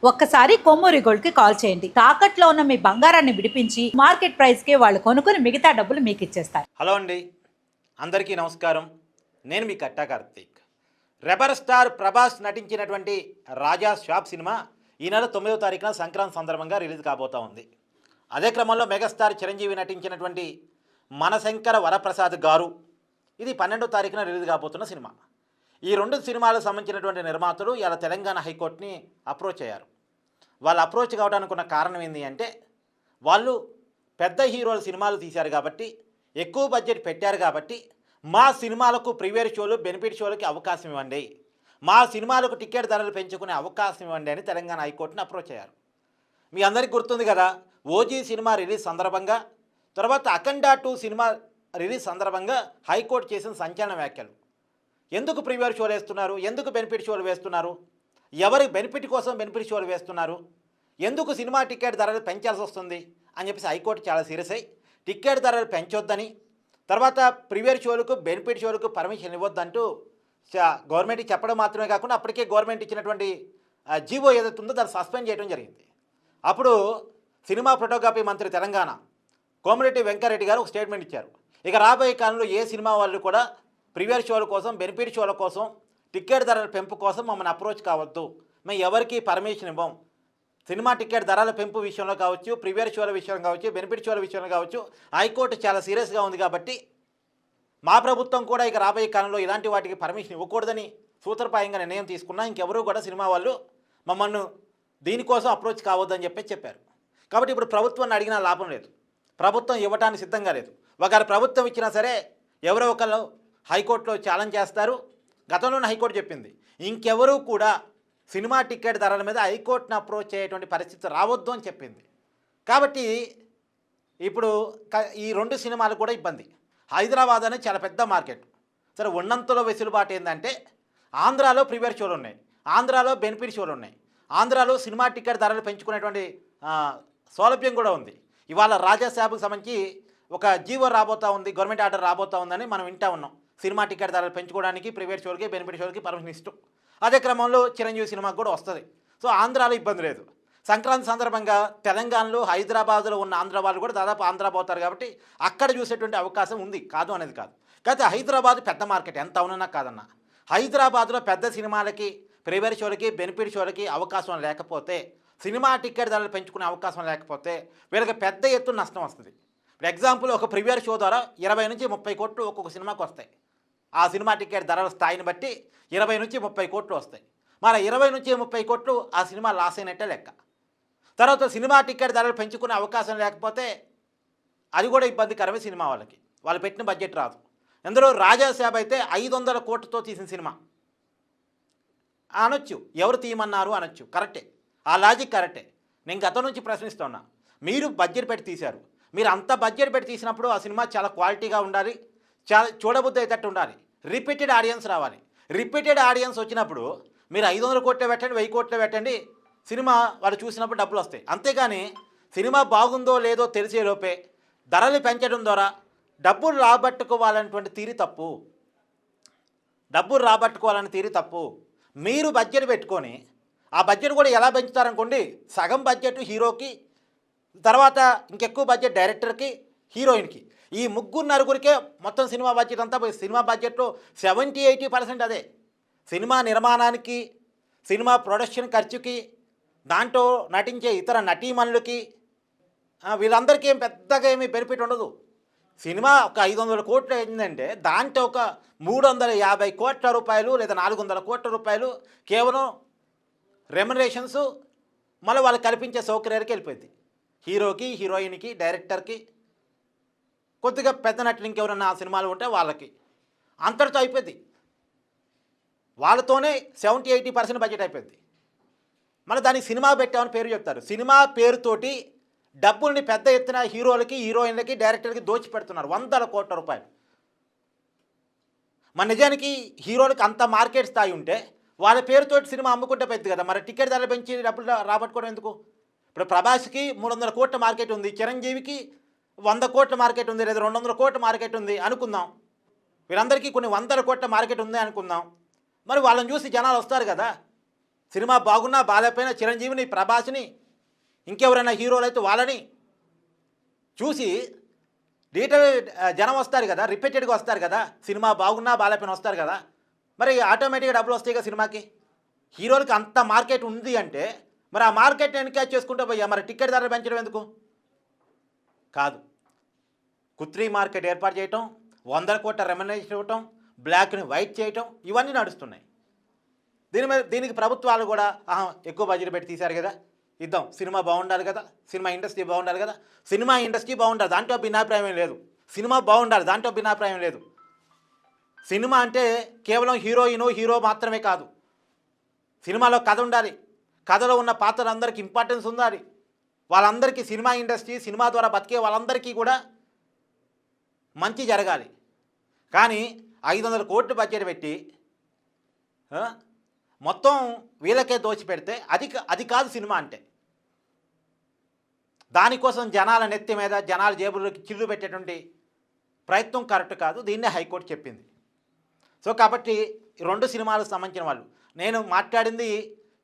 ఒక్కసారి కొమ్మూరి గోల్డ్ కి కాల్ చేయండి. తాకట్లో ఉన్న మీ బంగారాన్ని విడిపించి మార్కెట్ ప్రైస్ కి వాళ్ళు కొనుక్కుని మిగతా డబ్బులు మీకు ఇచ్చేస్తారు. హలో అండి, అందరికీ నమస్కారం. నేను మీ కట్టా కార్తీక్. రెబర్ స్టార్ ప్రభాస్ నటించినటువంటి రాజా షాప్ సినిమా ఈ నెల 9వ తారీఖున సంక్రాంతి సందర్భంగా రిలీజ్ కాబోతా ఉంది. అదే క్రమంలో మెగాస్టార్ చిరంజీవి నటించినటువంటి మనశంకర వరప్రసాద్ గారు ఇది 12వ తారీఖున రిలీజ్ కాబోతున్న సినిమా. ఈ రెండు సినిమాలకు సంబంధించినటువంటి నిర్మాతలు ఇలా తెలంగాణ హైకోర్టుని అప్రోచ్ అయ్యారు. వాళ్ళు అప్రోచ్ కావడానికి ఉన్న కారణం ఏంటి అంటే, వాళ్ళు పెద్ద హీరోల సినిమాలు తీశారు కాబట్టి, ఎక్కువ బడ్జెట్ పెట్టారు కాబట్టి, మా సినిమాలకు ప్రీమియర్ షోలు బెనిఫిట్ షోలకి అవకాశం ఇవ్వండి, మా సినిమాలకు టికెట్ ధరలు పెంచుకునే అవకాశం ఇవ్వండి అని తెలంగాణ హైకోర్టుని అప్రోచ్ అయ్యారు. మీ అందరికీ గుర్తుంది కదా, ఓజీ సినిమా రిలీజ్ సందర్భంగా, తర్వాత అఖండ 2 సినిమా రిలీజ్ సందర్భంగా హైకోర్టు చేసిన సంచలన వ్యాఖ్యలు. ఎందుకు ప్రీమియర్ షోలు వేస్తున్నారు, ఎందుకు బెనిఫిట్ షోలు వేస్తున్నారు, ఎవరి బెనిఫిట్ కోసం బెనిఫిట్ షోలు వేస్తున్నారు, ఎందుకు సినిమా టికెట్ ధరలు పెంచాల్సి వస్తుంది అని చెప్పేసి హైకోర్టు చాలా సీరియస్ అయ్యి టికెట్ ధరలు పెంచొద్దని, తర్వాత ప్రీమియర్ షోలకు బెనిఫిట్ షోలకు పర్మిషన్ ఇవ్వద్దంటూ గవర్నమెంట్కి చెప్పడం మాత్రమే కాకుండా అప్పటికే గవర్నమెంట్ ఇచ్చినటువంటి జీవో ఏదైతే ఉందో దాన్ని సస్పెండ్ చేయడం జరిగింది. అప్పుడు సినిమా ఫోటోగ్రఫీ మంత్రి తెలంగాణ కోమరెడ్డి వెంకరెడ్డి గారు ఒక స్టేట్మెంట్ ఇచ్చారు. ఇక రాబోయే కాలంలో ఏ సినిమా వాళ్ళు కూడా ప్రీమియర్ షోల కోసం బెనిఫిట్ షోల కోసం టికెట్ ధరల పెంపు కోసం మమ్మల్ని అప్రోచ్ కావద్దు, మేము ఎవరికి పర్మిషన్ ఇవ్వం. సినిమా టికెట్ ధరల పెంపు విషయంలో కావచ్చు, ప్రీమియర్ షోల విషయంలో కావచ్చు, బెనిఫిట్ షోల విషయంలో కావచ్చు, హైకోర్టు చాలా సీరియస్గా ఉంది కాబట్టి మా ప్రభుత్వం కూడా ఇక రాబోయే కాలంలో ఇలాంటి వాటికి పర్మిషన్ ఇవ్వకూడదని సూత్రప్రాయంగా నిర్ణయం తీసుకున్నా. ఇంకెవరూ కూడా సినిమా వాళ్ళు మమ్మల్ని దీనికోసం అప్రోచ్ కావద్దని చెప్పారు. కాబట్టి ఇప్పుడు ప్రభుత్వాన్ని అడిగినా లాభం లేదు, ప్రభుత్వం ఇవ్వడానికి సిద్ధంగా లేదు. ఒకవేళ ప్రభుత్వం ఇచ్చినా సరే ఎవరో ఒకరు హైకోర్టులో ఛాలెంజ్ చేస్తారు. గతంలోనే హైకోర్టు చెప్పింది, ఇంకెవరూ కూడా సినిమా టికెట్ ధరల మీద హైకోర్టును అప్రోచ్ అయ్యేటువంటి పరిస్థితి రావద్దు అని చెప్పింది. కాబట్టి ఇప్పుడు ఈ రెండు సినిమాలు కూడా ఇబ్బంది. హైదరాబాద్ అనేది చాలా పెద్ద మార్కెట్. సరే, ఉన్నంతలో వెసులుబాటు ఏంటంటే ఆంధ్రాలో ప్రీమియర్ షోలు ఉన్నాయి, ఆంధ్రాలో బెనిఫిట్ షోలు ఉన్నాయి, ఆంధ్రాలో సినిమా టికెట్ ధరలు పెంచుకునేటువంటి సౌలభ్యం కూడా ఉంది. ఇవాళ రాజాసాబ్కి సంబంధించి ఒక జీవో రాబోతా ఉంది, గవర్నమెంట్ ఆర్డర్ రాబోతా ఉందని మనం వింటా ఉన్నాం. సినిమా టికెట్ ధరలు పెంచుకోవడానికి ప్రైవేట్ షోలకి బెనిఫిట్ షోలకి పర్మిషన్ ఇస్తూ, అదే క్రమంలో చిరంజీవి సినిమాకి కూడా వస్తుంది. సో ఆంధ్రాలో ఇబ్బంది లేదు. సంక్రాంతి సందర్భంగా తెలంగాణలో హైదరాబాద్లో ఉన్న ఆంధ్ర వాళ్ళు కూడా దాదాపు ఆంధ్ర పోతారు కాబట్టి అక్కడ చూసేటువంటి అవకాశం ఉంది, కాదు అనేది కాదు. కాకపోతే హైదరాబాద్ పెద్ద మార్కెట్, ఎంత అవునన్నా కాదన్నా. హైదరాబాద్లో పెద్ద సినిమాలకి ప్రైవేట్ షోలకి బెనిఫిట్ షోలకి అవకాశం లేకపోతే, సినిమా టికెట్ ధరలు పెంచుకునే అవకాశం లేకపోతే వీళ్ళకి పెద్ద ఎత్తున నష్టం వస్తుంది. ఇప్పుడు ఎగ్జాంపుల్, ఒక ప్రీమియర్ షో ద్వారా 20 నుంచి 30 కోట్లు ఒక్కొక్క సినిమాకి వస్తాయి. ఆ సినిమా టికెట్ ధరల స్థాయిని బట్టి 20 నుంచి 30 కోట్లు వస్తాయి. మన 20 నుంచి 30 కోట్లు ఆ సినిమా లాస్ అయినట్టే లెక్క. తర్వాత సినిమా టికెట్ ధరలు పెంచుకునే అవకాశం లేకపోతే అది కూడా ఇబ్బందికరమే సినిమా వాళ్ళకి, వాళ్ళు పెట్టిన బడ్జెట్ రాదు. ఎందులో రాజాసాబ్ అయితే 500 కోట్లతో తీసిన సినిమా అనొచ్చు, ఎవరు తీయమన్నారు అనొచ్చు, కరెక్టే, ఆ లాజిక్ కరెక్టే. నేను గతం నుంచి ప్రశ్నిస్తున్నా, మీరు బడ్జెట్ పెట్టి తీశారు, మీరు అంత బడ్జెట్ పెట్టి తీసినప్పుడు ఆ సినిమా చాలా క్వాలిటీగా ఉండాలి, చాలా చూడబుద్ధి అయ్యేటట్టు ఉండాలి, రిపీటెడ్ ఆడియన్స్ రావాలి. రిపీటెడ్ ఆడియన్స్ వచ్చినప్పుడు మీరు 500 కోట్లే పెట్టండి, 1000 కోట్లే పెట్టండి, సినిమా వాళ్ళు చూసినప్పుడు డబ్బులు వస్తాయి. అంతేగాని సినిమా బాగుందో లేదో తెలిసేలోపే ధరలు పెంచడం ద్వారా డబ్బులు రాబట్టుకోవాలనేటువంటి తీరు తప్పు, డబ్బులు రాబట్టుకోవాలనే తీరు తప్పు. మీరు బడ్జెట్ పెట్టుకొని ఆ బడ్జెట్ కూడా ఎలా పెంచుతారనుకోండి, సగం బడ్జెట్ హీరోకి, తర్వాత ఇంకెక్కువ బడ్జెట్ డైరెక్టర్కి, హీరోయిన్కి, ఈ ముగ్గురు నలుగురికే మొత్తం సినిమా బడ్జెట్ అంతా పోయి సినిమా బడ్జెట్లో 70-80% అదే. సినిమా నిర్మాణానికి, సినిమా ప్రొడక్షన్ ఖర్చుకి, దాంట్లో నటించే ఇతర నటీమణులకి, వీళ్ళందరికీ ఏం పెద్దగా ఏమీ బెనిఫిట్ ఉండదు. సినిమా ఒక 500 కోట్లు అయిందంటే దాంట్లో ఒక 350 కోట్ల రూపాయలు లేదా 400 కోట్ల రూపాయలు కేవలం రెమ్యునరేషన్స్, మళ్ళీ వాళ్ళు కల్పించే సౌకర్యాలకి వెళ్ళిపోయింది. హీరోకి, హీరోయిన్కి, డైరెక్టర్కి, కొద్దిగా పెద్ద నటులు ఇంకెవరన్నా ఆ సినిమాలు ఉంటే వాళ్ళకి, అంతటితో అయిపోయింది. వాళ్ళతోనే 70-80% బడ్జెట్ అయిపోయింది. మళ్ళీ దానికి సినిమా పెట్టామని పేరు చెప్తారు. సినిమా పేరుతోటి డబ్బుల్ని పెద్ద ఎత్తున హీరోలకి, హీరోయిన్లకి, డైరెక్టర్కి దోచిపెడుతున్నారు, 100 కోట్ల రూపాయలు. మన నిజానికి హీరోలకి అంత మార్కెట్ స్థాయి ఉంటే వాళ్ళ పేరుతోటి సినిమా అమ్ముకుంటే పెద్ద కదా, మరి టికెట్ ధరలు పెంచి డబ్బులు రాబట్టుకోవడం ఎందుకు? ఇప్పుడు ప్రభాస్కి 300 కోట్ల మార్కెట్ ఉంది, చిరంజీవికి 100 కోట్ల మార్కెట్ ఉంది, లేదా 200 కోట్ల మార్కెట్ ఉంది అనుకుందాం. వీళ్ళందరికీ కొన్ని 100 కోట్ల మార్కెట్ ఉంది అనుకుందాం. మరి వాళ్ళని చూసి జనాలు వస్తారు కదా. సినిమా బాగున్నా బాగాలేకపోయినా చిరంజీవిని, ప్రభాస్ని, ఇంకెవరైనా హీరోలు అయితే వాళ్ళని చూసి జనం వస్తారు కదా, రిపీటెడ్గా వస్తారు కదా, సినిమా బాగున్నా బాగాలేకపోయినా వస్తారు కదా, మరి ఆటోమేటిక్గా డబ్బులు వస్తాయి కదా సినిమాకి. హీరోలకి అంత మార్కెట్ ఉంది అంటే మరి ఆ మార్కెట్ ఎన్కాచ్ చేసుకుంటూ పోయా మరి టికెట్ ధరలు పెంచడం ఎందుకు? కాదు, కుత్రీ మార్కెట్ ఏర్పాటు చేయటం, 100 కోట్ల రెమ్యునరేషన్ ఇవ్వటం, బ్లాక్ని వైట్ చేయటం, ఇవన్నీ నడుస్తున్నాయి. దీనికి ప్రభుత్వాలు కూడా ఎక్కువ బడ్జెట్ పెట్టి తీశారు కదా, ఇద్దాం, సినిమా బాగుండాలి కదా, సినిమా ఇండస్ట్రీ బాగుండాలి కదా, సినిమా ఇండస్ట్రీ బాగుండాలి, దాంట్లో భిన్నాభిప్రాయం లేదు. సినిమా బాగుండాలి, దాంట్లో భిన్నాభిప్రాయం లేదు. సినిమా అంటే కేవలం హీరో మాత్రమే కాదు. సినిమాలో కథ ఉండాలి, కథలో ఉన్న పాత్రలందరికీ ఇంపార్టెన్స్ ఉండాలి. వాళ్ళందరికీ సినిమా ఇండస్ట్రీ, సినిమా ద్వారా బతికే వాళ్ళందరికీ కూడా మంచి జరగాలి. కానీ 500 కోట్లు బడ్జెట్ పెట్టి మొత్తం వీళ్ళకే దోచిపెడితే అది కాదు సినిమా అంటే. దానికోసం జనాల నెత్తి మీద, జనాల జేబుల్లోకి చిల్లు పెట్టేటువంటి ప్రయత్నం కరెక్ట్ కాదు. దీన్నే హైకోర్టు చెప్పింది. సో కాబట్టి 2 సినిమాలకు సంబంధించిన వాళ్ళు, నేను మాట్లాడింది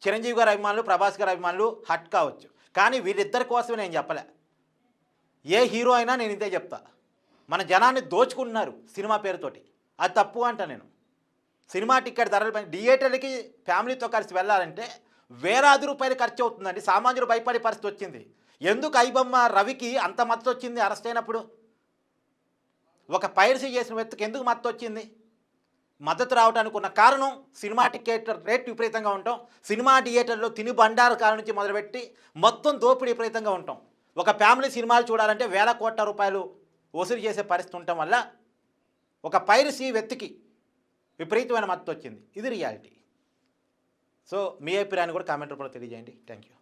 చిరంజీవి గారి అభిమానులు, ప్రభాస్ గారి అభిమానులు హట్ కావచ్చు, కానీ వీళ్ళిద్దరి కోసమే నేను చెప్పలే. ఏ హీరో అయినా నేను ఇంతే చెప్తా, మన జనాన్ని దోచుకుంటున్నారు సినిమా పేరుతోటి, అది తప్పు అంట నేను. సినిమా టికెట్ ధరలు థియేటర్లకి ఫ్యామిలీతో కలిసి వెళ్ళాలంటే వేలాది రూపాయలు ఖర్చు అవుతుందండి. సామాన్యులు భయపడే పరిస్థితి వచ్చింది. ఎందుకు ఐబొమ్మ రవికి అంత మద్దతు వచ్చింది అరెస్ట్ అయినప్పుడు? ఒక పైరసీ చేసిన వ్యక్తికి ఎందుకు మద్దతు వచ్చింది? మద్దతు రావడానికి ఉన్న కారణం సినిమా టికెట్ రేట్ విపరీతంగా ఉంటాం, సినిమా థియేటర్లో తిని బండారు కాలం నుంచి మొదలుపెట్టి మొత్తం దోపిడీ విపరీతంగా ఉంటాం. ఒక ఫ్యామిలీ సినిమాలు చూడాలంటే వేల కోట్ల రూపాయలు వసూలు చేసే పరిస్థితి ఉండటం వల్ల ఒక పైరసీ వ్యక్తికి విపరీతమైన మద్దతు వచ్చింది. ఇది రియాలిటీ. సో మీ అభిప్రాయాన్ని కూడా కామెంట్ రూపంలో తెలియజేయండి. Thank you.